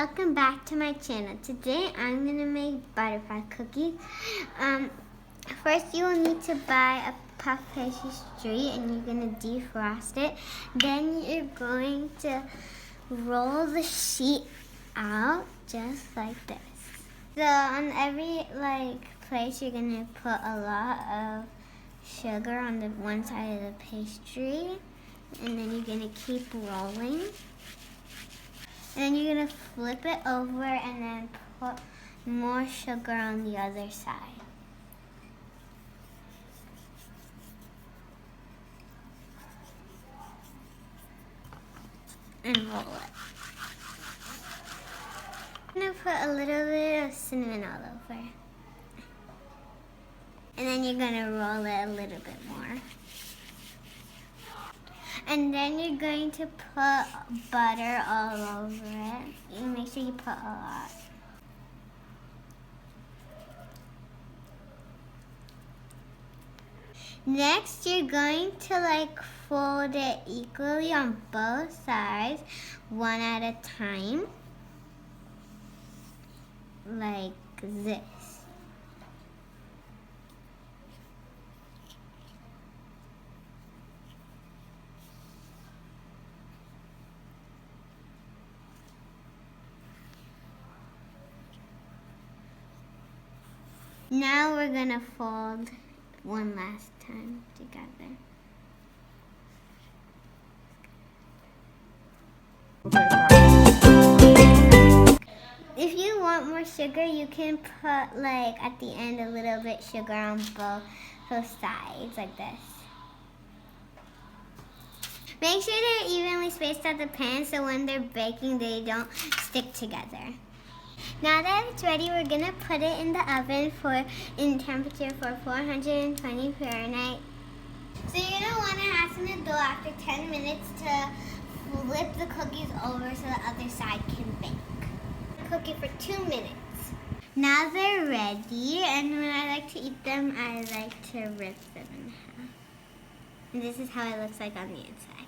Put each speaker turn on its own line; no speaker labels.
welcome back to my channel. Today I'm going to make butterfly cookies. First you will need to buy a puff pastry sheet and you're going to defrost it. Then you're going to roll the sheet out just like this. So on every place you're going to put a lot of sugar on the one side of the pastry, and then you're going to keep rolling. And then you're going to flip it over and then put more sugar on the other side. And roll it. I'm going to put a little bit of cinnamon all over. And then you're going to roll it a little bit more. And then you're going to put butter all over it. You make sure you put a lot. Next, you're going to fold it equally on both sides, one at a time, like this. Now we're gonna fold one last time together. If you want more sugar, you can put at the end a little bit sugar on both sides like this. Make sure they're evenly spaced at the pan so when they're baking they don't stick together. Now that it's ready, we're gonna put it in the oven in temperature for 420 Fahrenheit. So you're gonna wanna hasten the dough after 10 minutes to flip the cookies over so the other side can bake. Cook it for 2 minutes. Now they're ready, and when I like to eat them, I like to rip them in half. And this is how it looks like on the inside.